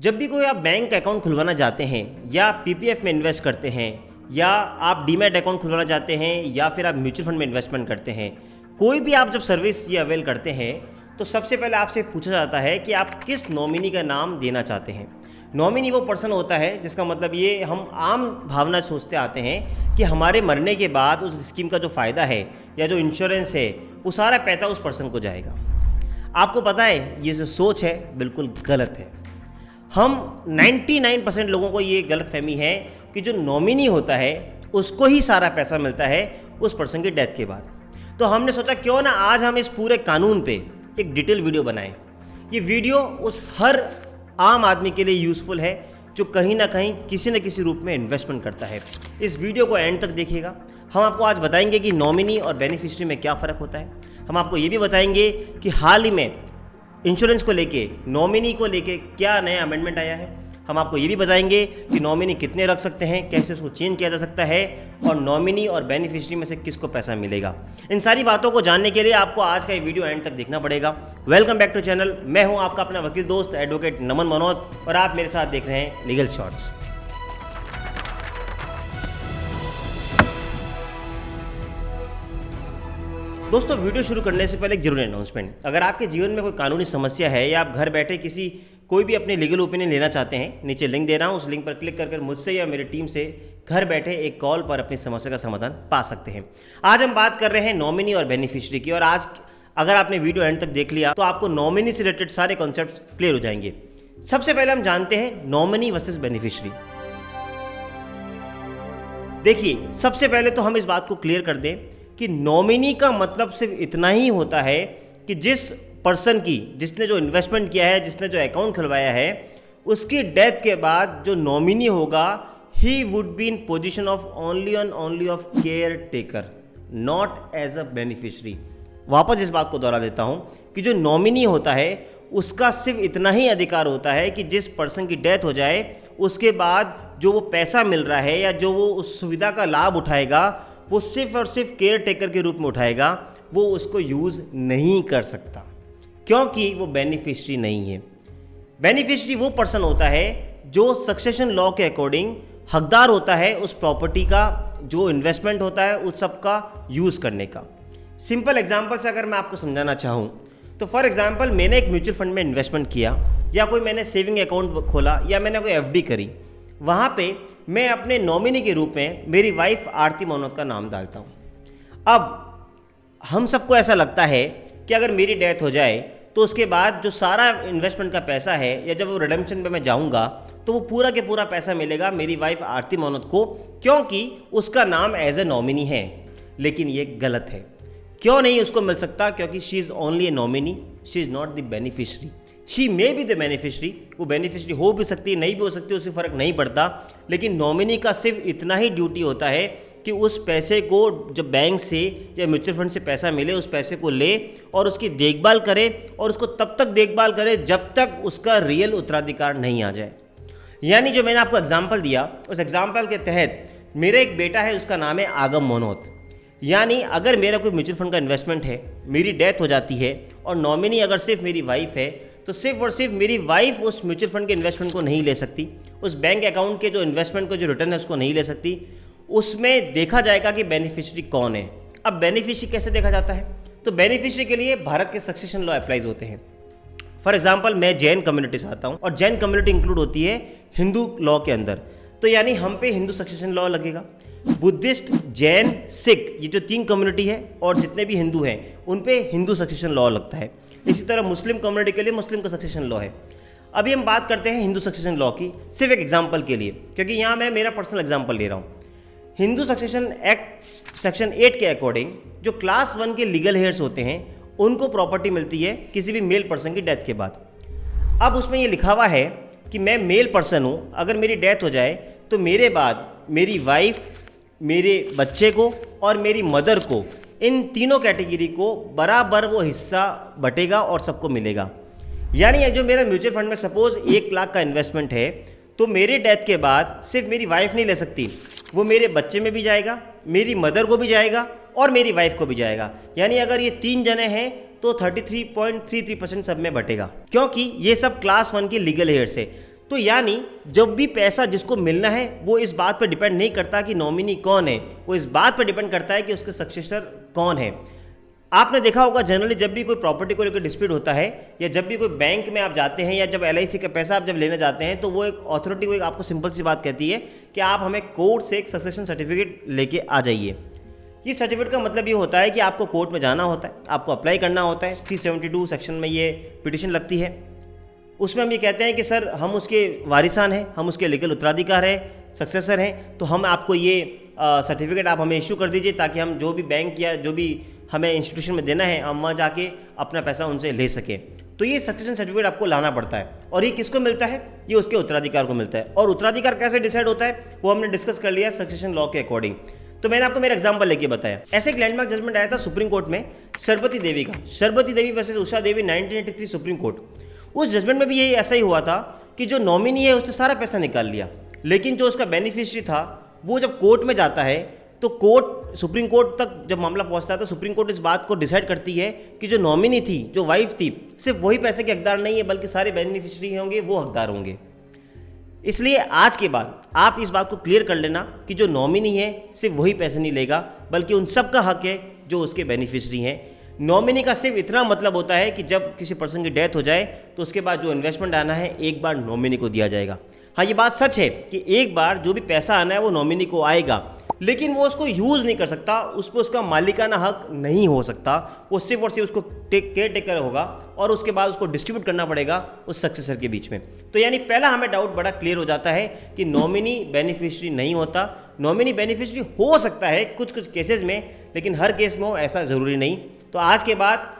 जब भी कोई आप बैंक अकाउंट खुलवाना चाहते हैं या पीपीएफ में इन्वेस्ट करते हैं या आप डीमैट अकाउंट खुलवाना चाहते हैं या फिर आप म्यूचुअल फंड में इन्वेस्टमेंट करते हैं, कोई भी आप जब सर्विस ये अवेल करते हैं तो सबसे पहले आपसे पूछा जाता है कि आप किस नॉमिनी का नाम देना चाहते हैं। नॉमिनी वो पर्सन होता है जिसका मतलब ये हम आम भावना सोचते आते हैं कि हमारे मरने के बाद उस स्कीम का जो फ़ायदा है या जो इंश्योरेंस है वो सारा पैसा उस पर्सन को जाएगा। आपको पता है ये जो सोच है बिल्कुल गलत है। हम 99% लोगों को ये गलतफहमी है कि जो नॉमिनी होता है उसको ही सारा पैसा मिलता है उस पर्सन की डेथ के बाद। तो हमने सोचा क्यों ना आज हम इस पूरे कानून पे एक डिटेल वीडियो बनाएं। ये वीडियो उस हर आम आदमी के लिए यूज़फुल है जो कहीं ना कहीं किसी न किसी रूप में इन्वेस्टमेंट करता है। इस वीडियो को एंड तक देखिएगा। हम आपको आज बताएंगे कि नॉमिनी और बेनिफिशियरी में क्या फ़र्क होता है। हम आपको ये भी बताएंगे कि हाल ही में इंश्योरेंस को लेके, नॉमिनी को लेके क्या नया अमेंडमेंट आया है। हम आपको ये भी बताएंगे कि नॉमिनी कितने रख सकते हैं, कैसे उसको चेंज किया जा सकता है और नॉमिनी और बेनिफिशियरी में से किसको पैसा मिलेगा। इन सारी बातों को जानने के लिए आपको आज का ये वीडियो एंड तक देखना पड़ेगा। Welcome back to channel. मैं हूं आपका अपना वकील दोस्त एडवोकेट नमन मनोत और आप मेरे साथ देख रहे हैं लीगल शॉर्ट्स। दोस्तों, वीडियो शुरू करने से पहले एक जरूरी अनाउंसमेंट। अगर आपके जीवन में कोई कानूनी समस्या है या आप घर बैठे कोई भी अपनी लीगल ओपिनियन लेना चाहते हैं, नीचे लिंक दे रहा हूं, उस लिंक पर क्लिक कर मुझसे या मेरी टीम से घर बैठे एक कॉल पर अपनी समस्या का समाधान पा सकते हैं। आज हम बात कर रहे हैं नॉमिनी और बेनिफिशियरी की, और आज अगर आपने वीडियो एंड तक देख लिया तो आपको नॉमिनी से रिलेटेड सारे कॉन्सेप्ट क्लियर हो जाएंगे। सबसे पहले हम जानते हैं नॉमिनी वर्सेस बेनिफिशियरी। देखिए, सबसे पहले तो हम इस बात को क्लियर कर दें कि नॉमिनी का मतलब सिर्फ इतना ही होता है कि जिस पर्सन की, जिसने जो इन्वेस्टमेंट किया है, जिसने जो अकाउंट खुलवाया है, उसकी डेथ के बाद जो नॉमिनी होगा he would be in position of only of caretaker, not as a beneficiary. वापस इस बात को दोहरा देता हूं कि जो नॉमिनी होता है उसका सिर्फ इतना ही अधिकार होता है कि जिस पर्सन की डेथ हो जाए उसके बाद जो वो पैसा मिल रहा है या जो वो उस सुविधा का लाभ उठाएगा वो सिर्फ और सिर्फ केयर टेकर के रूप में उठाएगा, वो उसको यूज़ नहीं कर सकता क्योंकि वो बेनिफिशियरी नहीं है। बेनिफिशियरी वो पर्सन होता है जो सक्सेशन लॉ के अकॉर्डिंग हकदार होता है उस प्रॉपर्टी का, जो इन्वेस्टमेंट होता है उस सब का यूज़ करने का। सिंपल एग्जांपल से अगर मैं आपको समझाना चाहूँ तो फॉर एग्जांपल मैंने एक म्यूचुअल फंड में इन्वेस्टमेंट किया या कोई मैंने सेविंग अकाउंट खोला या मैंने कोई एफडी करी, वहाँ पे मैं अपने नॉमिनी के रूप में मेरी वाइफ आरती मनोत का नाम डालता हूँ। अब हम सबको ऐसा लगता है कि अगर मेरी डेथ हो जाए तो उसके बाद जो सारा इन्वेस्टमेंट का पैसा है या जब वो रिडेम्पशन पे मैं जाऊँगा तो वो पूरा के पूरा पैसा मिलेगा मेरी वाइफ आरती मनोत को, क्योंकि उसका नाम एज ए नॉमिनी है। लेकिन ये गलत है। क्यों नहीं उसको मिल सकता? क्योंकि she is only A nominee, she is not the beneficiary. She may be the beneficiary, वो बेनिफिशियरी हो भी सकती है, नहीं भी हो सकती, उससे फ़र्क नहीं पड़ता। लेकिन नॉमिनी का सिर्फ इतना ही ड्यूटी होता है कि उस पैसे को जब बैंक से या म्यूचुअल फंड से पैसा मिले उस पैसे को ले और उसकी देखभाल करे, और उसको तब तक देखभाल करे जब तक उसका रियल उत्तराधिकार नहीं आ जाए। यानी जो मैंने आपको एग्जाम्पल दिया उस एग्जाम्पल के तहत मेरा एक बेटा है, उसका नाम है आगम मनोत। यानी अगर मेरा कोई म्यूचुअल फंड का इन्वेस्टमेंट है, मेरी डेथ हो जाती है और नॉमिनी अगर सिर्फ मेरी वाइफ है, तो सिर्फ और सिर्फ मेरी वाइफ उस म्यूचुअल फंड के इन्वेस्टमेंट को नहीं ले सकती, उस बैंक अकाउंट के जो इन्वेस्टमेंट को जो रिटर्न है उसको नहीं ले सकती। उसमें देखा जाएगा कि बेनिफिशियरी कौन है। अब बेनिफिशियरी कैसे देखा जाता है? तो बेनिफिशियरी के लिए भारत के सक्सेशन लॉ अप्लाइज होते हैं। फॉर एग्जाम्पल मैं जैन कम्युनिटी से आता हूँ और जैन कम्युनिटी इंक्लूड होती है हिंदू लॉ के अंदर, तो यानी हम पे हिंदू सक्सेशन लॉ लगेगा। बुद्धिस्ट, जैन, सिख, ये जो 3 कम्युनिटी है और जितने भी हिंदू हैं उन पे हिंदू सक्सेशन लॉ लगता है। इसी तरह मुस्लिम कम्युनिटी के लिए मुस्लिम का सक्सेशन लॉ है। अभी हम बात करते हैं हिंदू सक्सेशन लॉ की, सिर्फ एक एग्जाम्पल के लिए, क्योंकि यहाँ मैं मेरा पर्सनल एग्जाम्पल ले रहा हूँ। हिंदू सक्सेशन एक्ट सेक्शन 8 के अकॉर्डिंग जो क्लास 1 के लीगल हेयर्स होते हैं उनको प्रॉपर्टी मिलती है किसी भी मेल पर्सन की डेथ के बाद। अब उसमें ये लिखा हुआ है कि मैं मेल पर्सन हूँ, अगर मेरी डेथ हो जाए तो मेरे बाद मेरी वाइफ, मेरे बच्चे को और मेरी मदर को, इन तीनों कैटेगरी को बराबर वो हिस्सा बटेगा और सबको मिलेगा। यानी जो मेरा म्यूचुअल फंड में सपोज 1 लाख का इन्वेस्टमेंट है तो मेरे डेथ के बाद सिर्फ मेरी वाइफ नहीं ले सकती, वो मेरे बच्चे में भी जाएगा, मेरी मदर को भी जाएगा और मेरी वाइफ को भी जाएगा। यानी अगर ये 3 जने हैं तो 33.33% सब में बटेगा, क्योंकि ये सब क्लास 1 की लीगल हेयर्स है। तो यानी जब भी पैसा जिसको मिलना है वो इस बात पर डिपेंड नहीं करता कि नॉमिनी कौन है, वो इस बात पर डिपेंड करता है कि उसके सक्सेसर कौन है। आपने देखा होगा जनरली जब भी कोई प्रॉपर्टी को लेकर डिस्प्यूट होता है या जब भी कोई बैंक में आप जाते हैं या जब LIC का पैसा आप जब लेने जाते हैं तो वो एक अथॉरिटी को एक आपको सिंपल सी बात कहती है कि आप हमें कोर्ट से एक सक्सेशन सर्टिफिकेट लेके आ जाइए। ये सर्टिफिकेट का मतलब ये होता है कि आपको कोर्ट में जाना होता है, आपको अप्लाई करना होता है। 372 सेक्शन में ये पिटिशन लगती है। उसमें हम ये कहते हैं कि सर हम उसके वारिसान हैं, हम उसके लीगल उत्तराधिकार हैं, सक्सेसर हैं, तो हम आपको ये सर्टिफिकेट आप हमें इशू कर दीजिए ताकि हम जो भी बैंक या जो भी हमें इंस्टीट्यूशन में देना है हम वहाँ जाके अपना पैसा उनसे ले सकें। तो ये सक्सेशन सर्टिफिकेट आपको लाना पड़ता है। और ये किसको मिलता है? ये उसके उत्तराधिकार को मिलता है। और उत्तराधिकार कैसे डिसाइड होता है वो हमने डिस्कस कर लिया सक्सेशन लॉ के अकॉर्डिंग। तो मैंने आपको मेरा एग्जांपल लेके बताया। ऐसे एक लैंडमार्क जजमेंट आया था सुप्रीम कोर्ट में शरबती देवी का, शरबती देवी वर्सेस उषा देवी 1983 सुप्रीम कोर्ट। उस जजमेंट में भी यही ऐसा ही हुआ था कि जो नॉमिनी है उसने सारा पैसा निकाल लिया, लेकिन जो उसका बेनिफिशियरी था वो जब कोर्ट में जाता है तो कोर्ट सुप्रीम कोर्ट तक जब मामला पहुंचता है तो सुप्रीम कोर्ट इस बात को डिसाइड करती है कि जो नॉमिनी थी, जो वाइफ थी, सिर्फ वही पैसे के हकदार नहीं है बल्कि सारे बेनिफिशियरी होंगे वो हकदार होंगे। इसलिए आज के बाद आप इस बात को क्लियर कर लेना कि जो नॉमिनी है सिर्फ वही पैसे नहीं लेगा बल्कि उन सब का हक है जो उसके बेनिफिशियरी हैं। नॉमिनी का सिर्फ इतना मतलब होता है कि जब किसी पर्सन की डेथ हो जाए तो उसके बाद जो इन्वेस्टमेंट आना है एक बार नॉमिनी को दिया जाएगा। हाँ, ये बात सच है कि एक बार जो भी पैसा आना है वो नॉमिनी को आएगा, लेकिन वो उसको यूज़ नहीं कर सकता, उस पर उसका मालिकाना हक नहीं हो सकता। वो सिर्फ और सिर्फ उसको केयर टेकर होगा और उसके बाद उसको डिस्ट्रीब्यूट करना पड़ेगा उस सक्सेसर के बीच में। तो यानी पहला हमें डाउट बड़ा क्लियर हो जाता है कि नॉमिनी बेनिफिशियरी नहीं होता। नॉमिनी बेनिफिशियरी हो सकता है कुछ कुछ केसेस में, लेकिन हर केस में हो ऐसा ज़रूरी नहीं। तो आज के बाद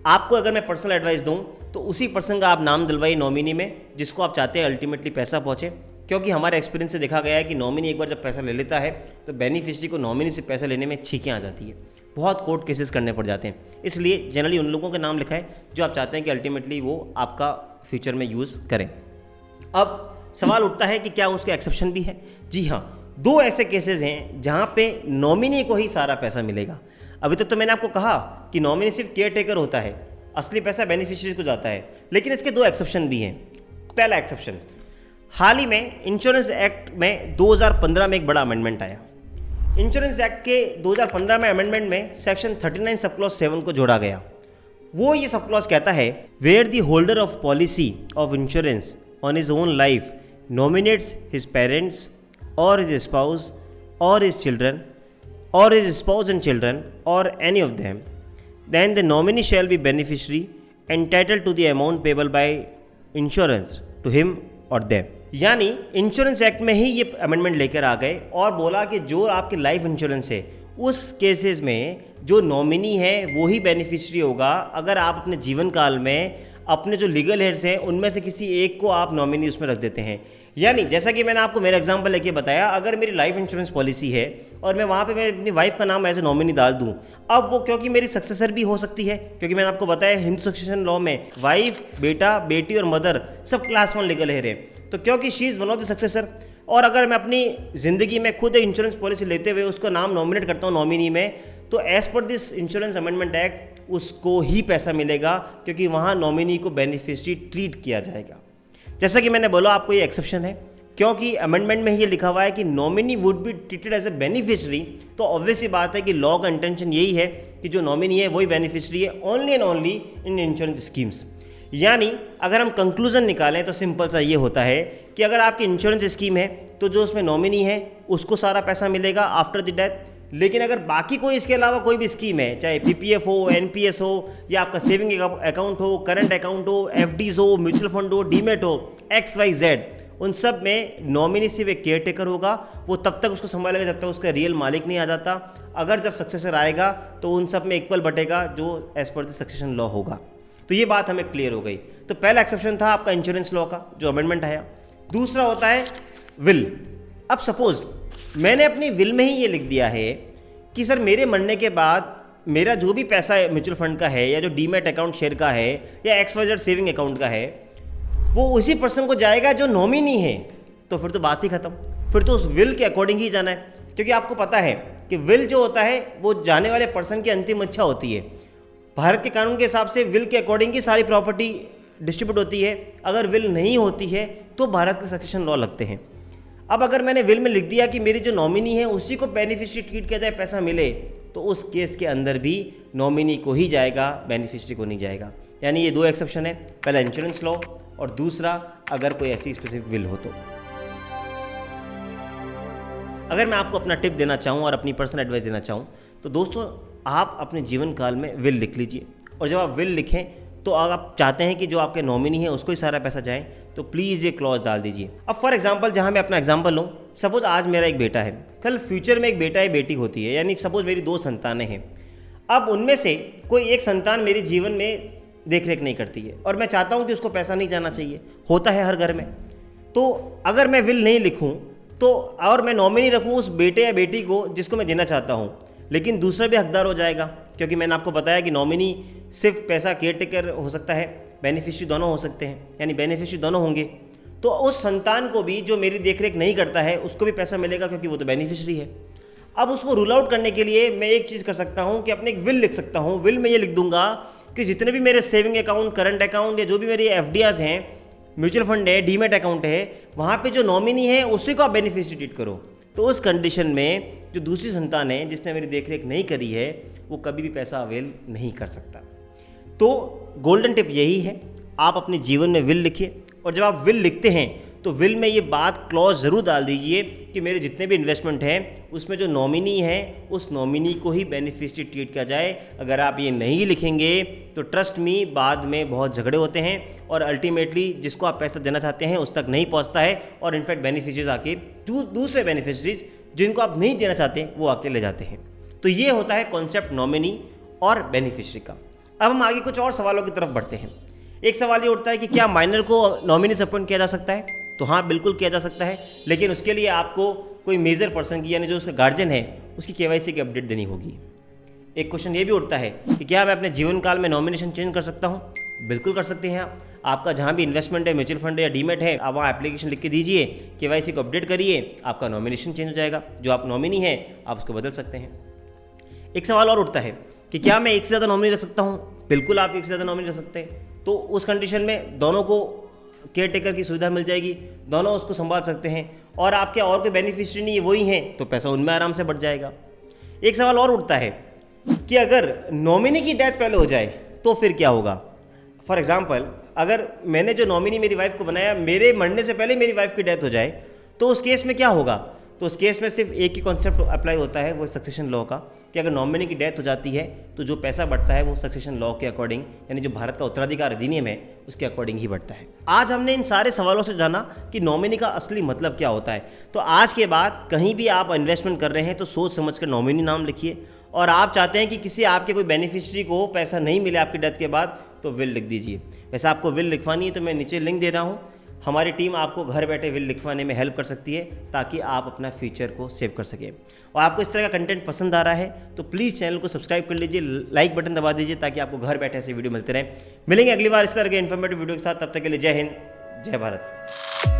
आपको अगर मैं पर्सनल एडवाइस दूं तो उसी पर्सन का आप नाम दिलवाइए नॉमिनी में जिसको आप चाहते हैं अल्टीमेटली पैसा पहुंचे, क्योंकि हमारे एक्सपीरियंस से देखा गया है कि नॉमिनी एक बार जब पैसा ले लेता है तो बेनिफिशियरी को नॉमिनी से पैसा लेने में छींकें आ जाती है, बहुत कोर्ट केसेस करने पड़ जाते हैं। इसलिए जनरली उन लोगों के नाम लिखा है जो आप चाहते हैं कि अल्टीमेटली वो आपका फ्यूचर में यूज़ करें। अब सवाल उठता है कि क्या उसके एक्सेप्शन भी है? जी हाँ, 2 ऐसे केसेस हैं जहाँ पे नॉमिनी को ही सारा पैसा मिलेगा। अभी तक तो मैंने आपको कहा कि नॉमिनी सिर्फ केयर टेकर होता है, असली पैसा बेनिफिशियरी को जाता है, लेकिन इसके 2 एक्सेप्शन भी हैं। पहला एक्सेप्शन, हाल ही में इंश्योरेंस एक्ट में 2015 में एक बड़ा अमेंडमेंट आया। इंश्योरेंस एक्ट के 2015 में अमेंडमेंट में सेक्शन 39 सब क्लॉज 7 को जोड़ा गया। वो ये सब क्लॉज कहता है, where the holder of policy of insurance on his own life nominates his parents और हिज स्पाउस और his children or his spouse and children or any of them, then the nominee shall be beneficiary entitled to the amount payable by insurance to him or them। यानी insurance act में ही ये amendment लेकर आ गए और बोला कि जो आपके लाइफ इंश्योरेंस है उस केसेस में जो नॉमिनी है वो ही बेनिफिशियरी होगा अगर आप अपने जीवन काल में अपने जो लीगल हेड्स हैं उनमें से किसी एक को आप नॉमिनी उसमें रख देते हैं। यानी जैसा कि मैंने आपको मेरा एग्जांपल लेके बताया, अगर मेरी लाइफ इंश्योरेंस पॉलिसी है और मैं वहाँ पे मैं अपनी वाइफ का नाम एज ए नॉमिनी डाल दूँ, अब वो क्योंकि मेरी सक्सेसर भी हो सकती है, क्योंकि मैंने आपको बताया हिंदू सक्सेशन लॉ में वाइफ, बेटा, बेटी और मदर सब क्लास 1 लीगल हेड है, तो क्योंकि she is one of the successor. और अगर मैं अपनी ज़िंदगी में खुद इंश्योरेंस पॉलिसी लेते हुए उसका नाम नॉमिनेट करता हूँ नॉमिनी में, तो as per this insurance amendment act उसको ही पैसा मिलेगा, क्योंकि वहाँ नॉमिनी को बेनिफिशियरी ट्रीट किया जाएगा। जैसा कि मैंने बोला आपको ये एक्सेप्शन है, क्योंकि अमेंडमेंट में ये लिखा हुआ है कि nominee would be treated as a beneficiary, तो ऑब्वियस ही बात है कि लॉ का इंटेंशन यही है कि जो नॉमिनी है वही बेनिफिशियरी है only and only in insurance schemes. यानी अगर हम कंक्लूजन निकालें तो सिंपल सा ये होता है कि अगर आपकी इंश्योरेंस स्कीम है तो जो उसमें नॉमिनी है उसको सारा पैसा मिलेगा आफ्टर द डेथ, लेकिन अगर बाकी कोई इसके अलावा कोई भी स्कीम है, चाहे PPF हो, NPS हो, या आपका सेविंग अकाउंट हो, करंट अकाउंट हो, FDs हो, म्यूचुअल फंड हो, डीमेट हो, XYZ, उन सब में नॉमिनी सिर्फ एक केयर टेकर होगा। वो तब तक उसको संभालेगा जब तक उसका रियल मालिक नहीं आ जाता। अगर जब सक्सेसर आएगा तो उन सब में इक्वल बटेगा जो as per the succession law होगा। तो ये बात हमें क्लियर हो गई। तो पहला एक्सेप्शन था आपका इंश्योरेंस लॉ का जो अमेंडमेंट आया। दूसरा होता है विल। अब सपोज मैंने अपनी विल में ही ये लिख दिया है कि सर मेरे मरने के बाद मेरा जो भी पैसा म्यूचुअल फंड का है या जो डीमेट अकाउंट शेयर का है या XYZ सेविंग अकाउंट का है वो उसी पर्सन को जाएगा जो नॉमिनी है। तो फिर तो बात ही खत्म, फिर तो उस विल के अकॉर्डिंग ही जाना है, क्योंकि आपको पता है कि विल जो होता है वो जाने वाले पर्सन की अंतिम इच्छा होती है। भारत के कानून के हिसाब से विल के अकॉर्डिंग ही सारी प्रॉपर्टी डिस्ट्रीब्यूट होती है, अगर विल नहीं होती है तो भारत के सक्सेशन लॉ लगते हैं। अब अगर मैंने विल में लिख दिया कि मेरी जो नॉमिनी है उसी को बेनिफिशियरी ट्रीट किया जाए, पैसा मिले, तो उस केस के अंदर भी नॉमिनी को ही जाएगा, बेनिफिशियरी को नहीं जाएगा। यानी ये 2 एक्सेप्शन है, पहला इंश्योरेंस लॉ और दूसरा अगर कोई ऐसी स्पेसिफिक विल हो तो। अगर मैं आपको अपना टिप देना चाहूँ और अपनी पर्सनल एडवाइस देना चाहूँ तो दोस्तों, आप अपने जीवन काल में विल लिख लीजिए, और जब आप विल लिखें तो अगर आप चाहते हैं कि जो आपके नॉमिनी है उसको ही सारा पैसा जाए तो प्लीज़ ये क्लॉज डाल दीजिए। अब फॉर एग्जांपल, जहाँ मैं अपना एग्जांपल लूँ, सपोज आज मेरा एक बेटा है, कल फ्यूचर में एक बेटा या बेटी होती है, यानी सपोज मेरी 2 संतानें हैं। अब उनमें से कोई एक संतान मेरे जीवन में देख रेख नहीं करती है और मैं चाहता हूँ कि उसको पैसा नहीं जाना चाहिए, होता है हर घर में। तो अगर मैं विल नहीं लिखूँ तो और मैं नॉमिनी रखूँ उस बेटे या बेटी को जिसको मैं देना चाहता हूँ, लेकिन दूसरा भी हकदार हो जाएगा, क्योंकि मैंने आपको बताया कि नॉमिनी सिर्फ पैसा केयर टेकर हो सकता है, बेनिफिशियरी दोनों हो सकते हैं, यानी बेनिफिशियरी दोनों होंगे। तो उस संतान को भी जो मेरी देखरेख नहीं करता है उसको भी पैसा मिलेगा, क्योंकि वो तो बेनिफिशियरी है। अब उसको रूल आउट करने के लिए मैं एक चीज़ कर सकता हूँ कि अपने एक विल लिख सकता हूँ। विल में ये लिख दूंगा कि जितने भी मेरे सेविंग अकाउंट, करंट अकाउंट या जो भी मेरी एफडीआर्स हैं, म्यूचुअल फंड है, डीमेट अकाउंट है, वहाँ पे जो नॉमिनी है उसी को आप बेनिफिशियरी ट्रीट करो। तो उस कंडीशन में जो दूसरी संतान है जिसने मेरी देखरेख नहीं करी है वो कभी भी पैसा अवेल नहीं कर सकता। तो गोल्डन टिप यही है, आप अपने जीवन में विल लिखिए, और जब आप विल लिखते हैं तो विल में ये बात क्लॉज ज़रूर डाल दीजिए कि मेरे जितने भी इन्वेस्टमेंट हैं उसमें जो नॉमिनी है उस नॉमिनी को ही बेनिफिशियरी ट्रीट किया जाए। अगर आप ये नहीं लिखेंगे तो ट्रस्ट मी, बाद में बहुत झगड़े होते हैं और अल्टीमेटली जिसको आप पैसा देना चाहते हैं उस तक नहीं पहुंचता है, और इनफैक्ट बेनिफिशियरीज आके दूसरे बेनिफिशियरीज जिनको आप नहीं देना चाहते वो आके ले जाते हैं। तो ये होता है कॉन्सेप्ट नॉमिनी और बेनिफिशियरी का। अब हम आगे कुछ और सवालों की तरफ बढ़ते हैं। एक सवाल ये उठता है कि क्या माइनर को नॉमिनी से अपॉइंट किया जा सकता है? तो हाँ, बिल्कुल किया जा सकता है, लेकिन उसके लिए आपको कोई मेजर पर्सन की, यानी जो उसका गार्जियन है, उसकी केवाईसी की अपडेट देनी होगी। एक क्वेश्चन ये भी उठता है कि क्या मैं अपने जीवन काल में नॉमिनेशन चेंज कर सकता हूँ? बिल्कुल कर सकते हैं आप। आपका जहाँ भी इन्वेस्टमेंट है, म्यूचुअल फंड है या डीमेट है, आप वहाँ एप्लीकेशन लिख के दीजिए, केवाईसी को अपडेट करिए, आपका नॉमिनेशन चेंज हो जाएगा। जो आप नॉमिनी है आप उसको बदल सकते हैं। एक सवाल और उठता है कि क्या मैं एक से ज़्यादा नॉमिनी रख सकता हूँ? बिल्कुल आप एक से ज़्यादा नॉमिनी रख सकते हैं। तो उस कंडीशन में दोनों को केयर टेकर की सुविधा मिल जाएगी, दोनों उसको संभाल सकते हैं, और आपके और कोई बेनिफिशियरी नहीं वही हैं तो पैसा उनमें आराम से बढ़ जाएगा। एक सवाल और उठता है कि अगर नॉमिनी की डेथ पहले हो जाए तो फिर क्या होगा? फॉर एग्जाम्पल, अगर मैंने जो नॉमिनी मेरी वाइफ को बनाया, मेरे मरने से पहले मेरी वाइफ की डेथ हो जाए तो उस केस में क्या होगा? तो उस केस में सिर्फ एक ही कॉन्सेप्ट अप्लाई होता है, वो सक्सेशन लॉ का, कि अगर नॉमिनी की डेथ हो जाती है तो जो पैसा बढ़ता है वो सक्सेशन लॉ के अकॉर्डिंग, यानी जो भारत का उत्तराधिकार अधिनियम है उसके अकॉर्डिंग ही बढ़ता है। आज हमने इन सारे सवालों से जाना कि नॉमिनी का असली मतलब क्या होता है। तो आज के बाद कहीं भी आप इन्वेस्टमेंट कर रहे हैं तो सोच समझ कर नॉमिनी नाम लिखिए, और आप चाहते हैं कि किसी आपके कोई बेनिफिशियरी को पैसा नहीं मिले आपकी डेथ के बाद तो विल लिख दीजिए। वैसे आपको विल लिखवानी है तो मैं नीचे लिंक दे रहा हूँ, हमारी टीम आपको घर बैठे विल लिखवाने में हेल्प कर सकती है ताकि आप अपना फ्यूचर को सेव कर सकें। और आपको इस तरह का कंटेंट पसंद आ रहा है तो प्लीज़ चैनल को सब्सक्राइब कर लीजिए, लाइक बटन दबा दीजिए ताकि आपको घर बैठे ऐसे वीडियो मिलते रहें। मिलेंगे अगली बार इस तरह के इन्फॉर्मेटिव वीडियो के साथ, तब तक के लिए जय हिंद, जय भारत।